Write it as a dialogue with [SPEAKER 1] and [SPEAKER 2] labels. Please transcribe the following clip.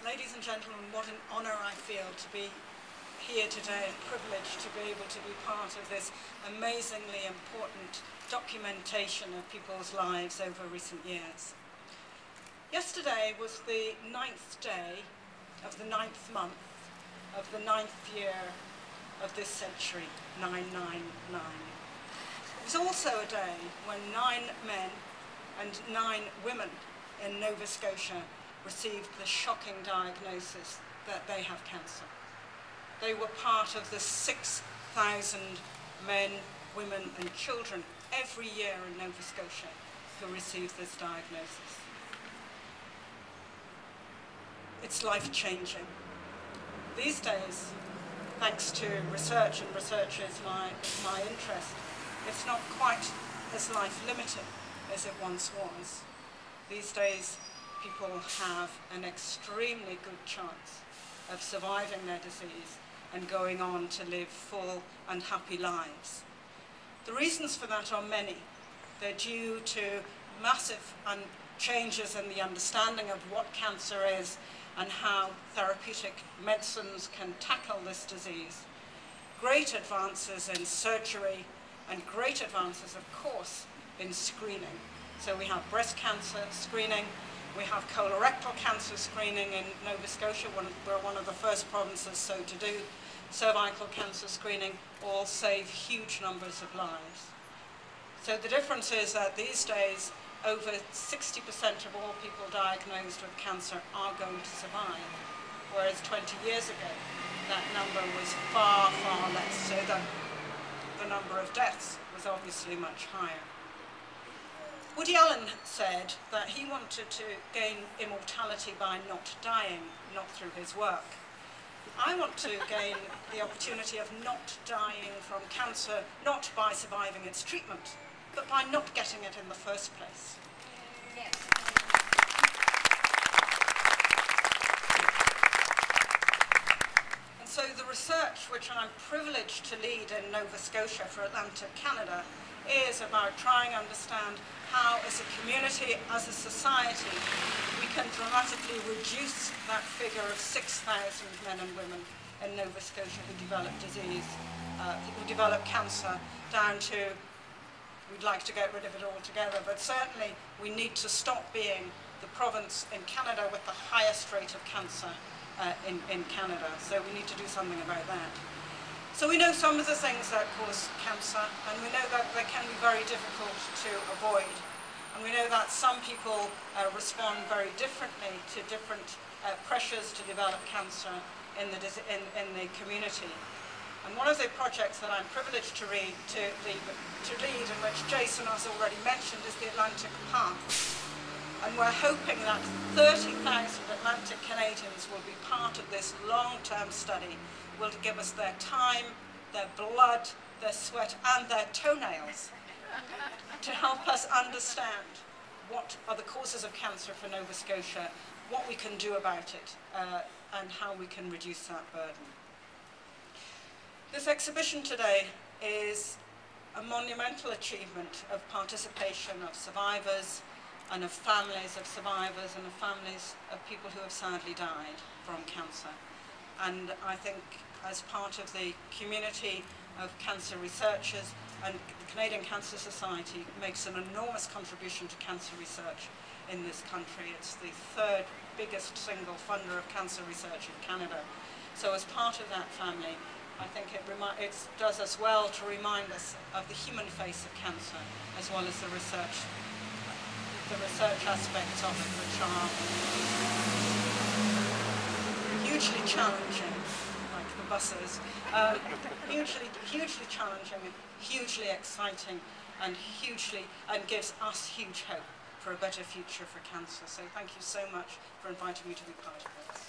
[SPEAKER 1] Ladies and gentlemen, what an honour I feel to be here today and privileged to be able to be part of this amazingly important documentation of people's lives over recent years. Yesterday was the 9th day of the 9th month of the 9th year of this century, 999. It was also a day when 9 men and 9 women in Nova Scotia received the shocking diagnosis that they have cancer. They were part of the 6,000 men, women and children every year in Nova Scotia who receive this diagnosis. It's life-changing. These days, thanks to research, and research is my interest, it's not quite as life-limiting as it once was. These days, people have an extremely good chance of surviving their disease and going on to live full and happy lives. The reasons for that are many. They're due to massive changes in the understanding of what cancer is and how therapeutic medicines can tackle this disease. Great advances in surgery and great advances, of course, in screening. So we have breast cancer screening, we have colorectal cancer screening in Nova Scotia, we're one of the first provinces so to do. Cervical cancer screening, all save huge numbers of lives. So the difference is that these days, over 60% of all people diagnosed with cancer are going to survive, whereas 20 years ago, that number was far, far less, so that the number of deaths was obviously much higher. Woody Allen said that he wanted to gain immortality by not dying, not through his work. I want to gain the opportunity of not dying from cancer, not by surviving its treatment, but by not getting it in the first place. Yes. And so the research which I'm privileged to lead in Nova Scotia for Atlantic Canada is about trying to understand how, as a community, as a society, we can dramatically reduce that figure of 6,000 men and women in Nova Scotia who develop disease, who develop cancer, down to, we'd like to get rid of it altogether, but certainly we need to stop being the province in Canada with the highest rate of cancer in Canada. So we need to do something about that. So we know some of the things that cause cancer, and we know that they can be very difficult to avoid. And we know that some people respond very differently to different pressures to develop cancer in the community. And one of the projects that I'm privileged to lead, in which Jason has already mentioned, is the Atlantic Path. And we're hoping that 30,000 Atlantic Canadians will be part of this long-term study, will give us their time, their blood, their sweat and their toenails to help us understand what are the causes of cancer for Nova Scotia, what we can do about it, and how we can reduce that burden. This exhibition today is a monumental achievement of participation of survivors and of families of survivors and of families of people who have sadly died from cancer. And I think as part of the community of cancer researchers, and the Canadian Cancer Society makes an enormous contribution to cancer research in this country. It's the 3rd biggest single funder of cancer research in Canada. So as part of that family, I think it does us well to remind us of the human face of cancer, as well as the research aspects of it, which are hugely challenging, like the buses, hugely challenging, hugely exciting, and gives us huge hope for a better future for cancer. So thank you so much for inviting me to be part of this.